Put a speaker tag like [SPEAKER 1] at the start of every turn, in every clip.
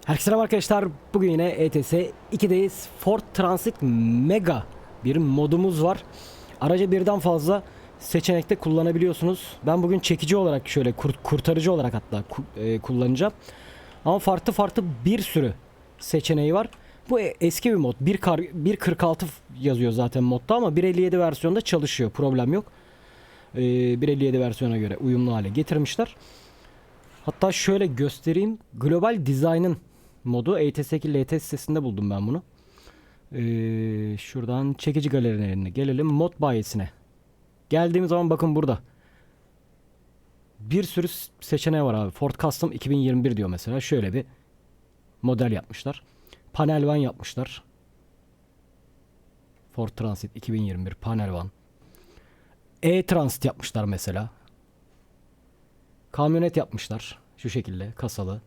[SPEAKER 1] Herkese merhaba arkadaşlar. Bugün yine ETS 2'deyiz. Ford Transit Mega bir modumuz var. Aracı birden fazla seçenekte kullanabiliyorsunuz. Ben bugün çekici olarak şöyle kurtarıcı olarak hatta kullanacağım. Ama farklı bir sürü seçeneği var. Bu eski bir mod. 1.46 yazıyor zaten modda ama 1.57 versiyonda çalışıyor. Problem yok. 1.57 versiyona göre uyumlu hale getirmişler. Hatta şöyle göstereyim. Global Design'ın modu ETS2 LT sitesinde buldum ben bunu. Şuradan çekici galerilerine gelelim. Mod bayisine. Geldiğimiz zaman bakın burada. Bir sürü seçeneği var abi. Ford Custom 2021 diyor mesela. Şöyle bir model yapmışlar. Panel van yapmışlar. Ford Transit 2021 panel van. E-Transit yapmışlar mesela. Kamyonet yapmışlar. Şu şekilde kasalı.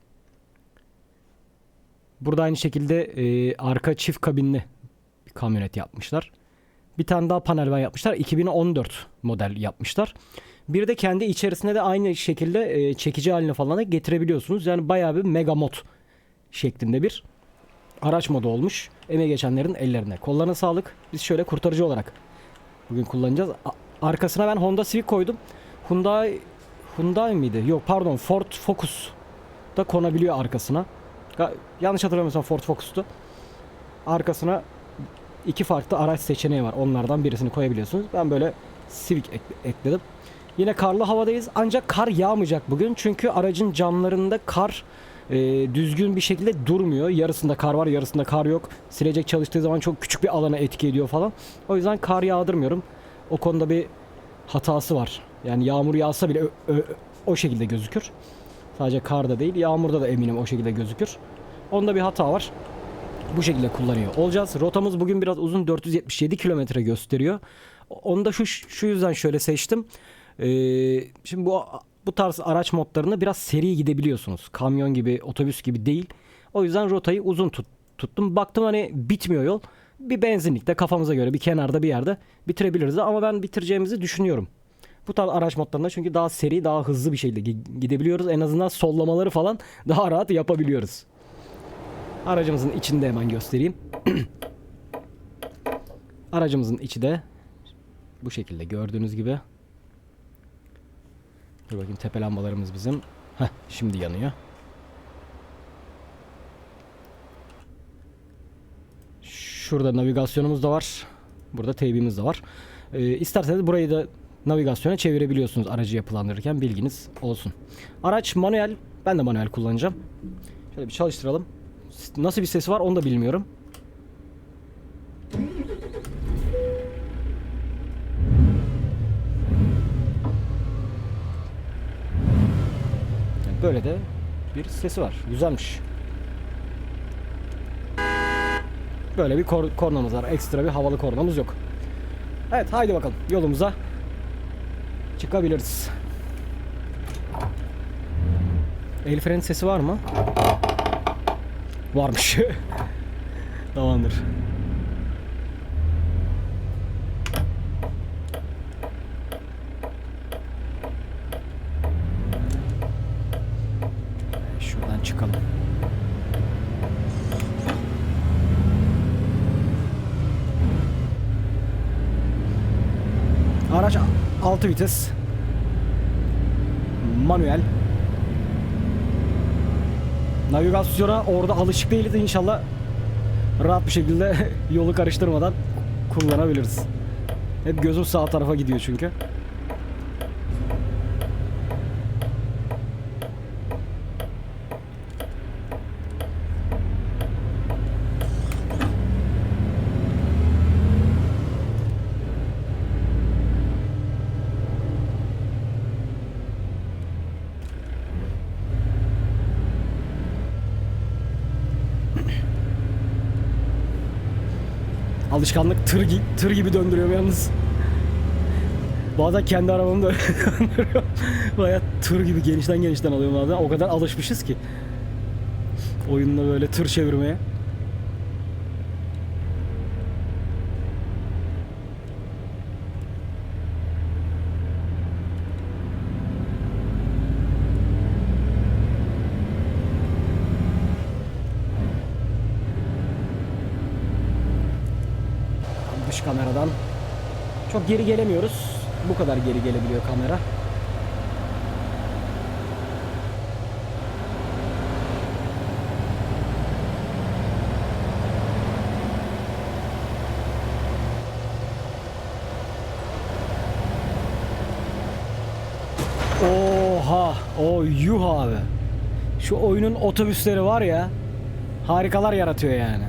[SPEAKER 1] Burada aynı şekilde arka çift kabinli bir kamyonet yapmışlar. Bir tane daha panel van yapmışlar. 2014 model yapmışlar. Bir de kendi içerisinde de aynı şekilde çekici haline falan da getirebiliyorsunuz. Yani bayağı bir mega mod şeklinde bir araç modu olmuş. Emeği geçenlerin ellerine. Kollarına sağlık. Biz şöyle kurtarıcı olarak bugün kullanacağız. Arkasına ben Honda Civic koydum. Hyundai miydi? Yok pardon, Ford Focus da konabiliyor arkasına. Yanlış hatırlamıyorsam Ford Focus'tu. Arkasına iki farklı araç seçeneği var. Onlardan birisini koyabiliyorsunuz. Ben böyle Civic ekledim. Yine karlı havadayız. Ancak kar yağmayacak bugün. Çünkü aracın camlarında kar düzgün bir şekilde durmuyor. Yarısında kar var, yarısında kar yok. Silecek çalıştığı zaman çok küçük bir alana etki ediyor falan. O yüzden kar yağdırmıyorum. O konuda bir hatası var. Yani yağmur yağsa bile o şekilde gözükür. Sadece karda değil, yağmurda da eminim o şekilde gözükür. Onda bir hata var. Bu şekilde kullanıyor olacağız. Rotamız bugün biraz uzun, 477 kilometre gösteriyor. Onu da şu yüzden şöyle seçtim. Şimdi bu tarz araç modlarında biraz seri gidebiliyorsunuz. Kamyon gibi, otobüs gibi değil. O yüzden rotayı uzun tuttum. Baktım hani bitmiyor yol. Bir benzinlikte kafamıza göre bir kenarda bir yerde bitirebiliriz. Ama ben bitireceğimizi düşünüyorum. Bu tarz araç modlarında çünkü daha seri, daha hızlı bir şekilde gidebiliyoruz. En azından sollamaları falan daha rahat yapabiliyoruz. Aracımızın içini de hemen göstereyim. Aracımızın içi de bu şekilde gördüğünüz gibi. Dur bakayım, tepe lambalarımız bizim. Şimdi yanıyor. Şurada navigasyonumuz da var. Burada teybimiz de var. İsterseniz burayı da navigasyona çevirebiliyorsunuz aracı yapılandırırken, bilginiz olsun. Araç manuel. Ben de manuel kullanacağım. Şöyle bir çalıştıralım. Nasıl bir sesi var onu da bilmiyorum. Yani böyle de bir sesi var. Güzelmiş. Böyle bir kornamız var. Ekstra bir havalı kornamız yok. Evet, haydi bakalım yolumuza çıkabiliriz. El freni sesi var mı? Varmış. Tamamdır. Şuradan çıkalım. Araç 6 vites. Manuel. Navigasyona orada alışık değiliz, inşallah rahat bir şekilde yolu karıştırmadan kullanabiliriz. Hep gözüm sağ tarafa gidiyor çünkü. Alışkanlık tır gibi döndürüyor yalnız. Bazen kendi arabamı da döndürüyor. Bayağı tır gibi genişten alıyorum bazen. O kadar alışmışız ki oyunla böyle tır çevirmeye. kameradan. Çok geri gelemiyoruz. Bu kadar geri gelebiliyor kamera. Oha! O yuh abi. Şu oyunun otobüsleri var ya, harikalar yaratıyor yani.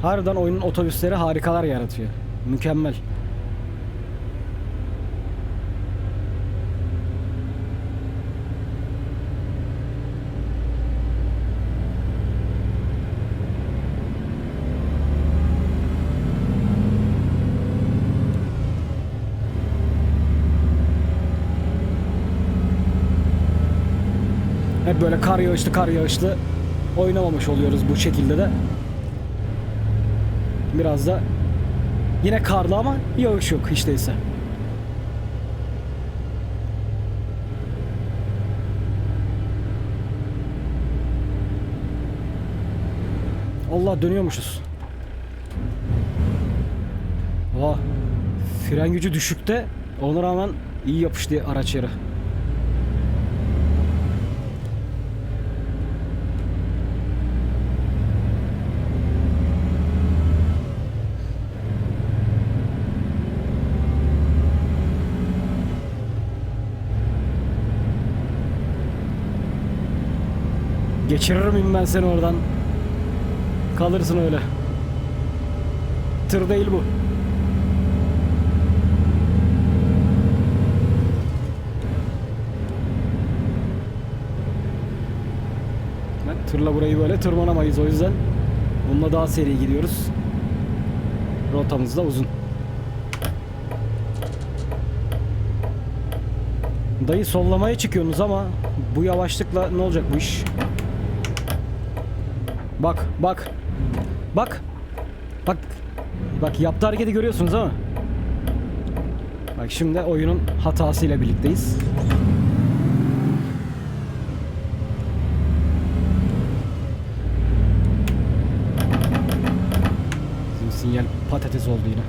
[SPEAKER 1] Harbiden oyunun otobüsleri harikalar yaratıyor. Mükemmel. Hep böyle kar yağışlı oynamamış oluyoruz bu şekilde de. Biraz da yine karlı ama yağış yok hiç değilse. Allah, dönüyormuşuz. Oha. Fren gücü düşükte, ona rağmen iyi yapıştı araç yere. Geçiririm miyim ben seni oradan? Kalırsın öyle. Tır değil bu. Tırla burayı böyle tırmanamayız, o yüzden bununla daha seri gidiyoruz. Rotamız da uzun. Dayı, sollamaya çıkıyorsunuz ama bu yavaşlıkla ne olacak bu iş? Bak bak. Bak. Bak. Bak, yaptığı hareketi görüyorsunuz ama. Bak, şimdi oyunun hatasıyla birlikteyiz. Bizim sinyal patates oldu yine.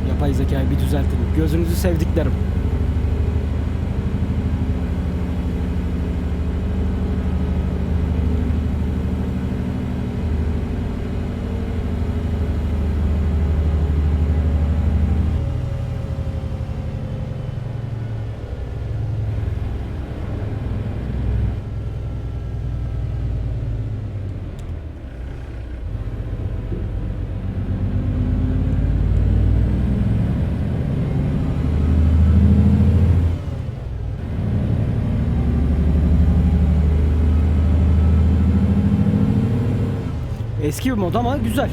[SPEAKER 1] Yapay zekayı bir düzeltin. Gözünüzü sevdiklerim. Eski bir mod ama güzel.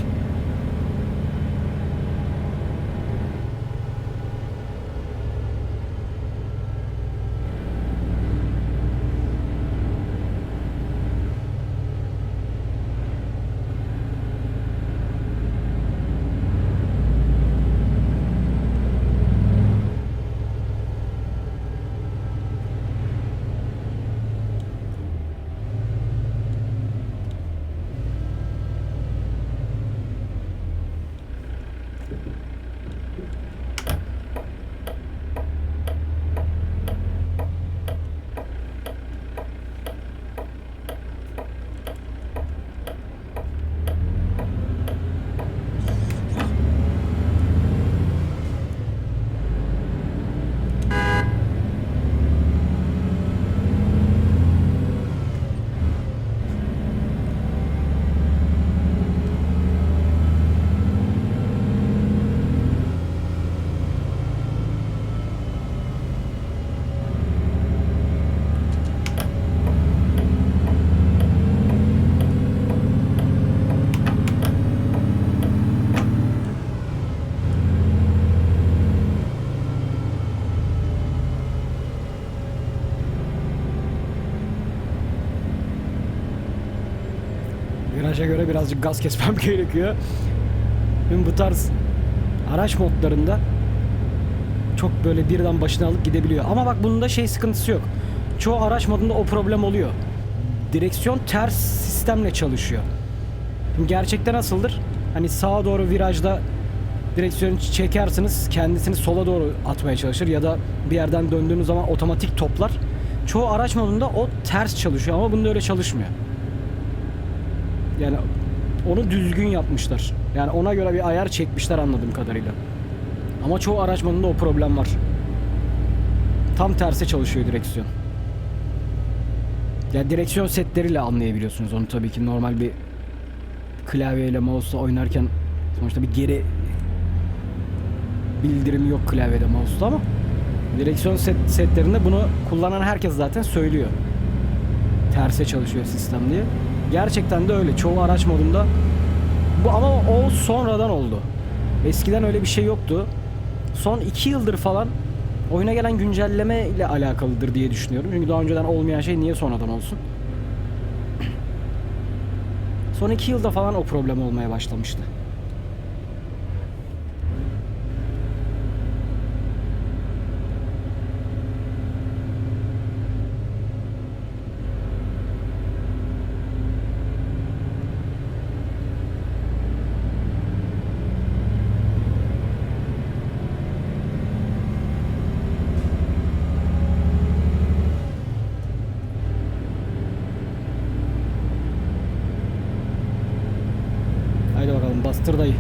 [SPEAKER 1] viraja göre birazcık gaz kesmem gerekiyor. Şimdi bu tarz araç modlarında çok böyle birden başına alıp gidebiliyor. Ama bak bunun da şey sıkıntısı yok. Çoğu araç modunda o problem oluyor. Direksiyon ters sistemle çalışıyor. Şimdi gerçekte nasıldır? Hani sağa doğru virajda direksiyonu çekersiniz, kendisini sola doğru atmaya çalışır ya da bir yerden döndüğünüz zaman otomatik toplar. Çoğu araç modunda o ters çalışıyor ama bunda öyle çalışmıyor. Yani onu düzgün yapmışlar. Yani ona göre bir ayar çekmişler anladığım kadarıyla. Ama çoğu araç modunda o problem var. Tam tersi çalışıyor direksiyon. Ya direksiyon setleriyle anlayabiliyorsunuz onu tabii ki. Normal bir klavyeyle mouse'la oynarken sonuçta bir geri bildirimi yok klavyede mouse'da ama direksiyon setlerinde bunu kullanan herkes zaten söylüyor. Terse çalışıyor sistem diye. Gerçekten de öyle. Çoğu araç modunda bu ama o sonradan oldu. Eskiden öyle bir şey yoktu. Son 2 yıldır falan oyuna gelen güncelleme ile alakalıdır diye düşünüyorum. Çünkü daha önceden olmayan şey niye sonradan olsun? Son 2 yılda falan o problem olmaya başlamıştı. Haydi bakalım bastır dayı.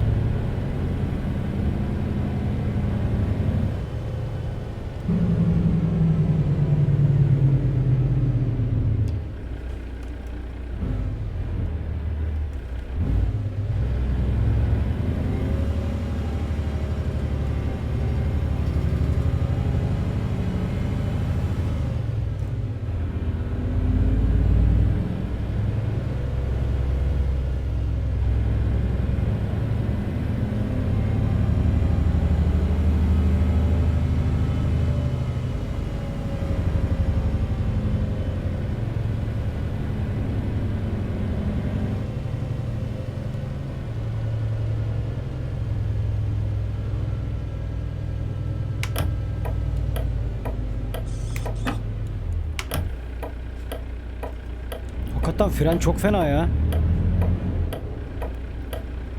[SPEAKER 1] Hakikaten fren çok fena ya.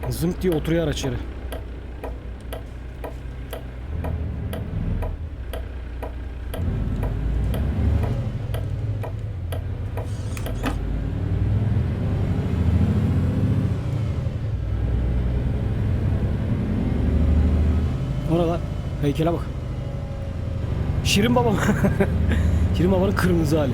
[SPEAKER 1] Zınk diye oturuyor araç yere. Orada heykele bak. Şirin Baba. Şirin Baba'nın kırmızı hali.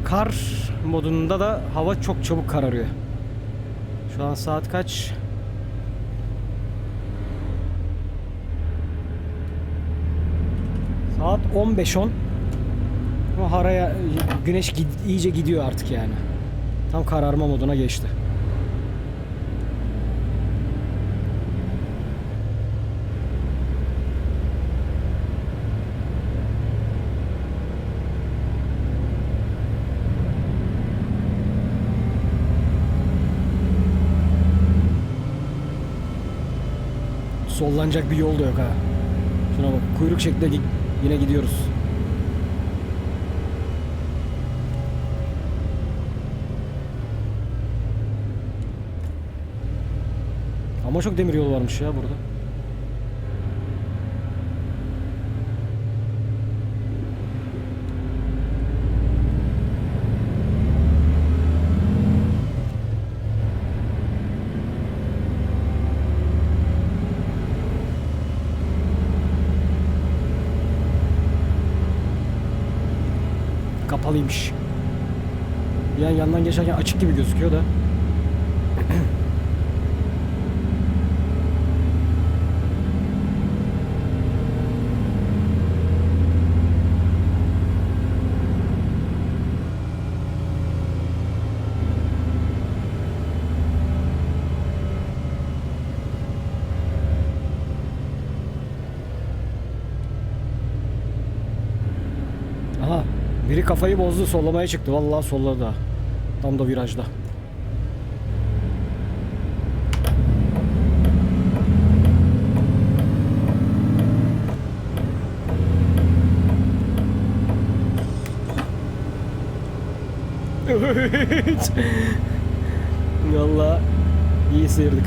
[SPEAKER 1] Kar modunda da hava çok çabuk kararıyor. Şu an saat kaç? Saat 15:10. Ama haraya güneş iyice gidiyor artık yani. Tam kararma moduna geçti. Sollanacak bir yol da yok ha. Şuna bak, kuyruk şeklinde yine gidiyoruz. Ama çok demir yolu varmış ya burada. Kapalıymış. Yani yandan geçerken açık gibi gözüküyor da. Aha, biri kafayı bozdu, sollamaya çıktı. Vallahi solladı ha. Tam da virajda. Evet. Vallahi iyi sıyırdık.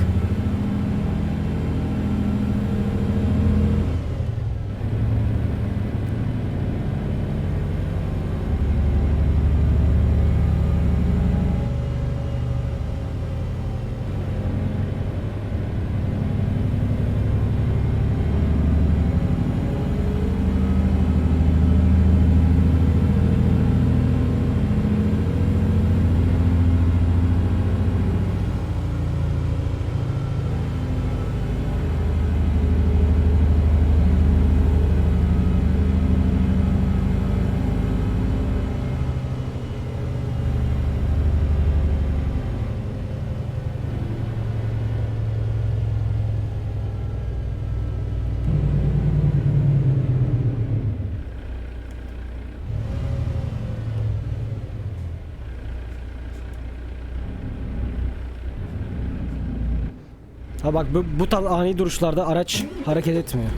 [SPEAKER 1] Ha bak, bu tarz ani duruşlarda araç hareket etmiyor.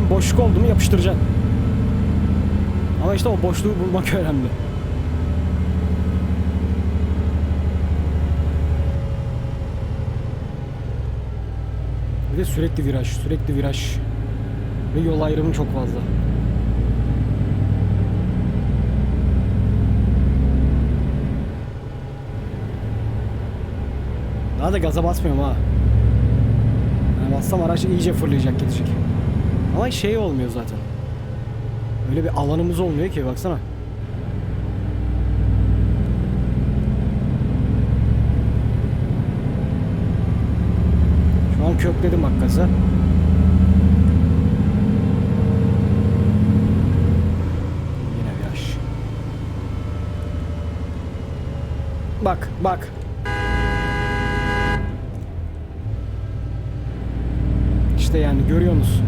[SPEAKER 1] Boşluk oldu mu yapıştıracaksın. Ama işte o boşluğu bulmak önemli. Bir de sürekli viraj, sürekli viraj. Ve yol ayrımı çok fazla. Daha da gaza basmıyorum ha. Yani bassam araç iyice fırlayacak, gidecek. Ama şey olmuyor zaten. Öyle bir alanımız olmuyor ki, baksana. Şu an kökledim bak gaza. Yine viraj. Bak bak. İşte yani görüyor musun?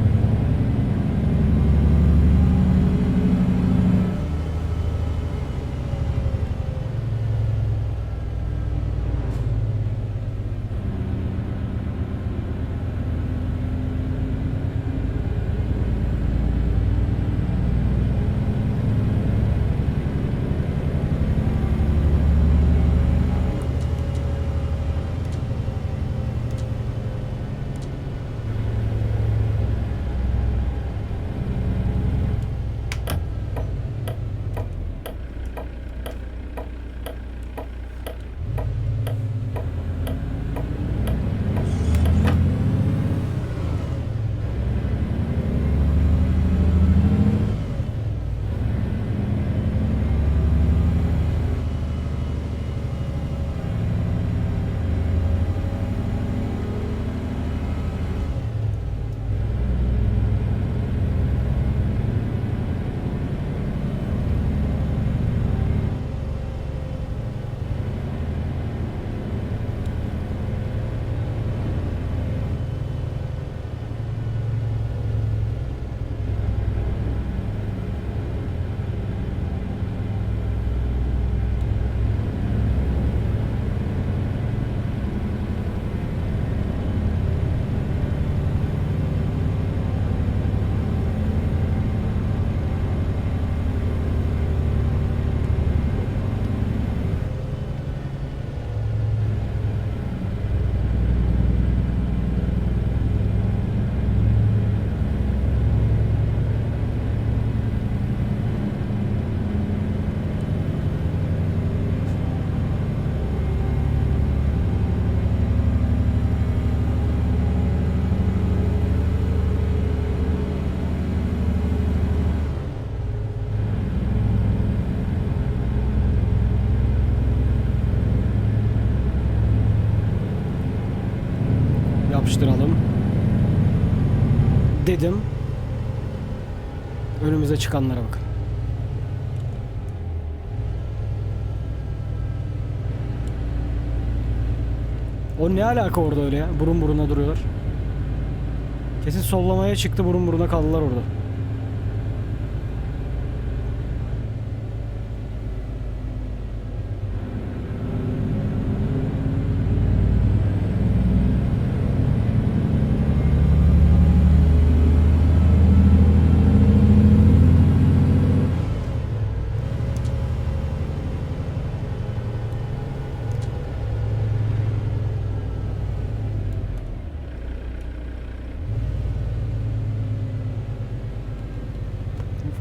[SPEAKER 1] yapıştıralım dedim. Önümüze çıkanlara bakın. O ne alaka orada öyle ya? Burun buruna duruyorlar. Kesin sollamaya çıktı, burun buruna kaldılar orada.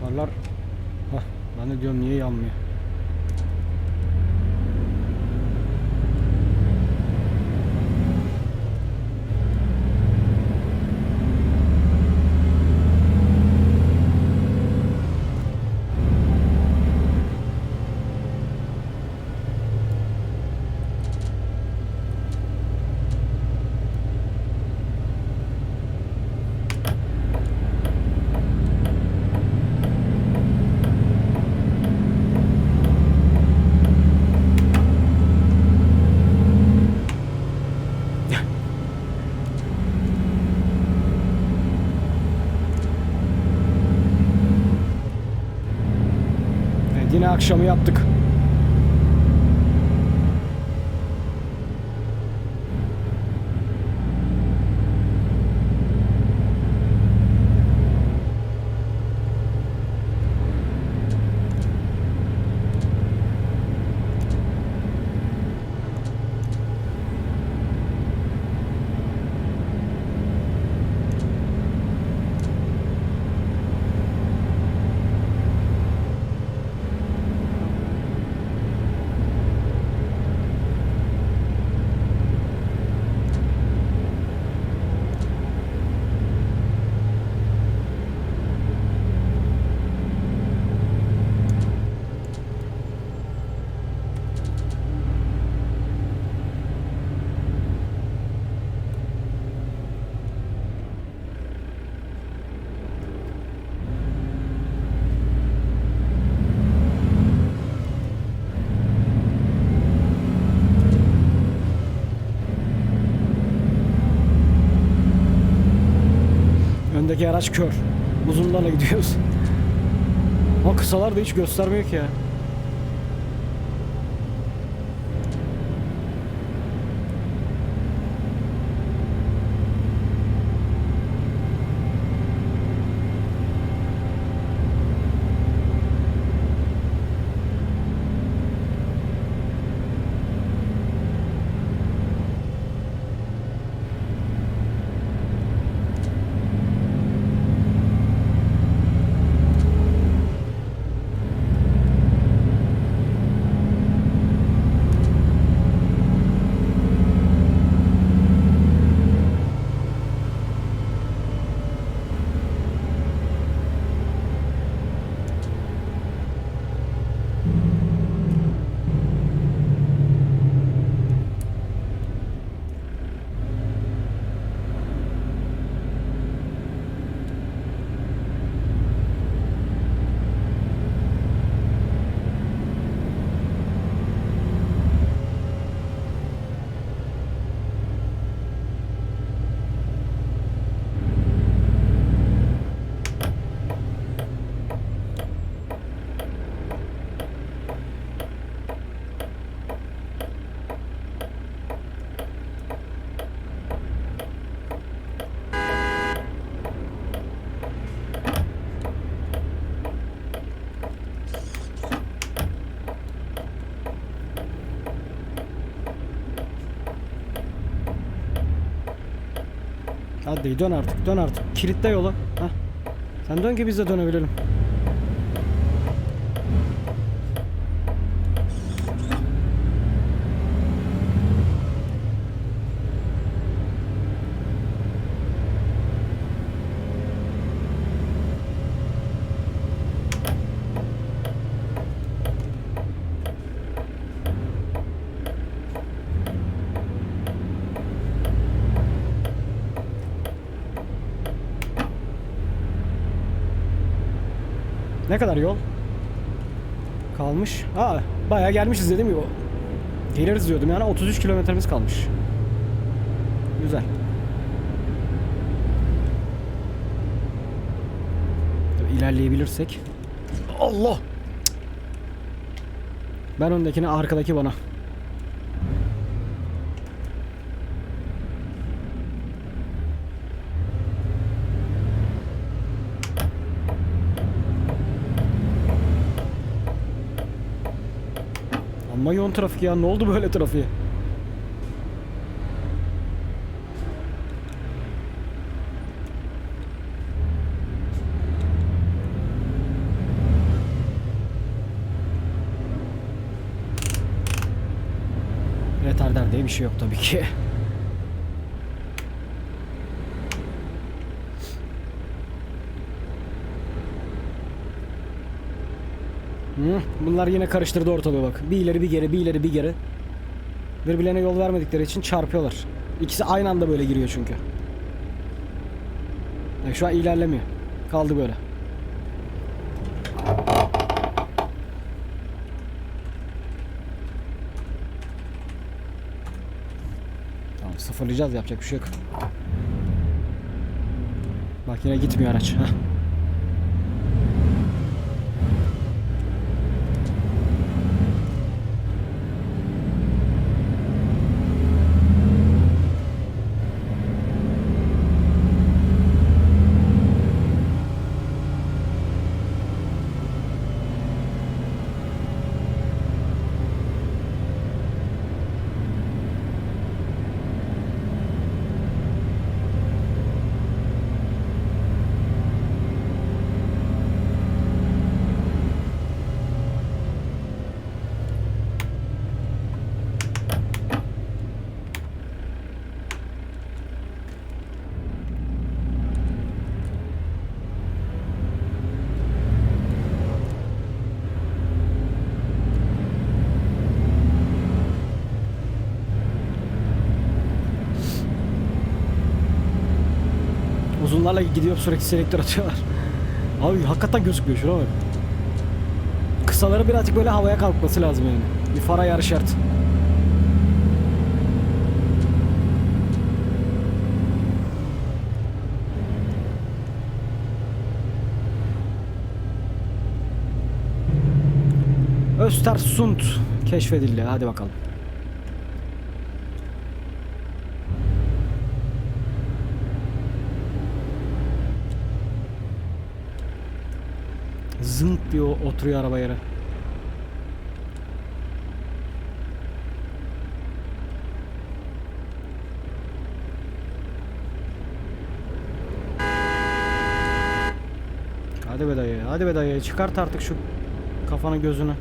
[SPEAKER 1] Farlar. Hah, ben de diyorum niye yanmıyor? Evet, yine akşamı yaptık. Öndeki araç kör. Uzunlarla gidiyoruz. Ama kısalar da hiç göstermiyor ki ya. Hadi dön artık, dön artık. Kilitle yolu. Hah. Sen dön ki biz de dönebilelim. Ne kadar yol kalmış? Bayağı gelmişiz dedim ya. Geliriz diyordum yani 33 kilometremiz kalmış. Güzel. Tabii ilerleyebilirsek. Allah! Ben öndekine, arkadaki bana. Amma yoğun trafik ya. Ne oldu böyle trafiğe? Retarder diye bir şey yok tabii ki. Bunlar yine karıştırdı ortalığı bak. Bir ileri bir geri, bir ileri bir geri. Birbirlerine yol vermedikleri için çarpıyorlar. İkisi aynı anda böyle giriyor çünkü. Yani şu an ilerlemiyor. Kaldı böyle. Tamam, sıfırlayacağız, yapacak bir şey yok. Bak yine gitmiyor araç. Heh. Uzunlarla gidiyor, sürekli selektör atıyorlar. Abi hakikaten gözükmüyor, şuna bak. Kısaları birazcık böyle havaya kalkması lazım yani. Bir far ayarı şart. Östersund keşfedildi. Hadi bakalım. Zınk diyor, oturuyor araba yere. Hadi be dayı, hadi be dayı, çıkart artık şu kafanı gözünü.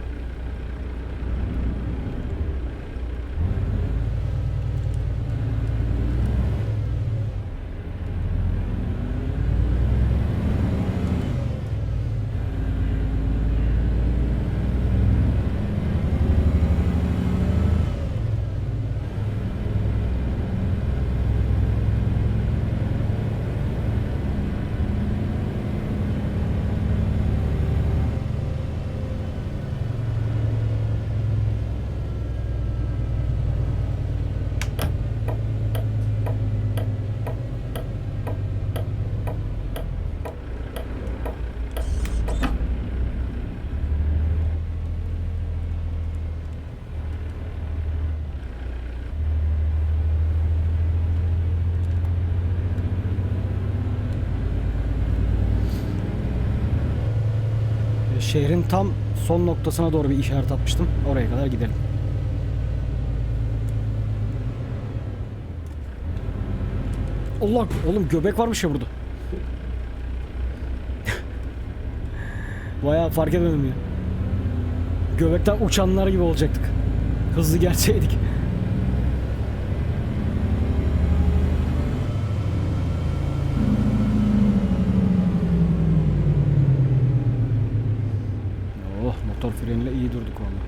[SPEAKER 1] Şehrin tam son noktasına doğru bir işaret atmıştım. Oraya kadar gidelim. Allah, oğlum göbek varmış ya burada. Bayağı fark etmedim ya. Göbekten uçanlar gibi olacaktık. Hızlı gelseydik. Oh, motor freniyle iyi durduk valla.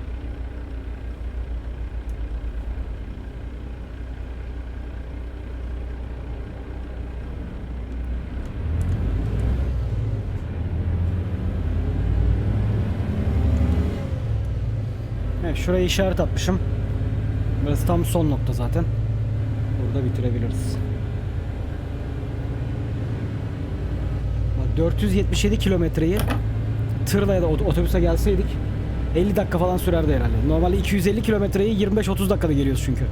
[SPEAKER 1] Evet, şuraya işaret atmışım. Burası tam son nokta zaten. Burada bitirebiliriz. Bak, 477 kilometreyi tırla ya da otobüse gelseydik 50 dakika falan sürerdi herhalde. Normalde 250 kilometreyi 25-30 dakikada geliyoruz çünkü.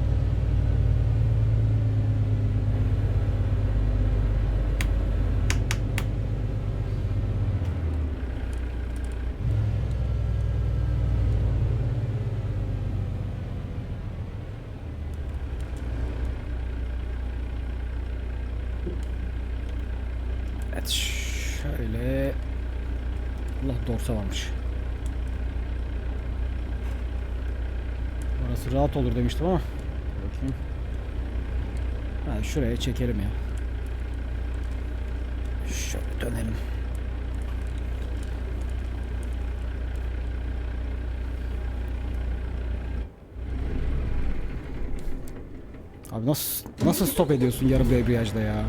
[SPEAKER 1] Evet, şöyle. Allah, dorsa varmış. Orası rahat olur demiştim ama. Bakayım. Ha, şuraya çekelim ya. Şöyle dönelim. Abi nasıl stop ediyorsun yarım debriyajda ya?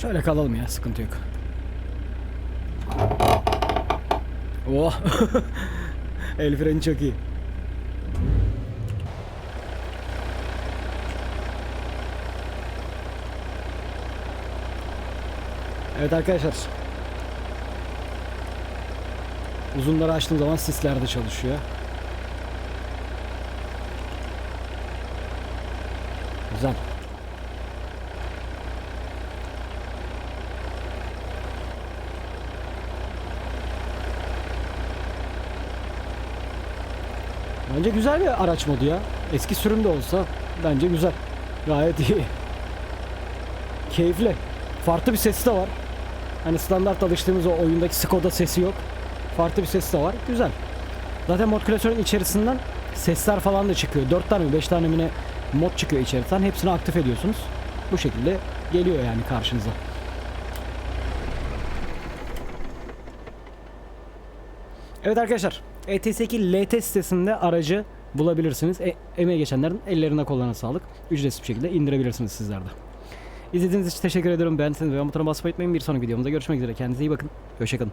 [SPEAKER 1] Şöyle kalalım ya, sıkıntı yok. Oh. El freni çok iyi. Evet arkadaşlar. Uzunları açtığım zaman sisler de çalışıyor. Güzel. Bence güzel bir araç modu ya. Eski sürüm de olsa bence güzel. Gayet iyi. Keyifli. Farklı bir sesi de var. Hani standart alıştığımız o oyundaki Skoda sesi yok. Farklı bir sesi de var. Güzel. Zaten mod klasörün içerisinden sesler falan da çıkıyor. 4 tane mi 5 tane mi ne mod çıkıyor içerisinden. Hepsini aktif ediyorsunuz. Bu şekilde geliyor yani karşınıza. Evet arkadaşlar, ETS2 LT sitesinde aracı bulabilirsiniz. Emeği geçenlerin ellerine kollarına sağlık. Ücretsiz bir şekilde indirebilirsiniz sizler de. İzlediğiniz için teşekkür ederim. Beğendiyseniz beğen butonuna basmayı unutmayın. Bir sonraki videomuzda görüşmek üzere. Kendinize iyi bakın. Hoşçakalın.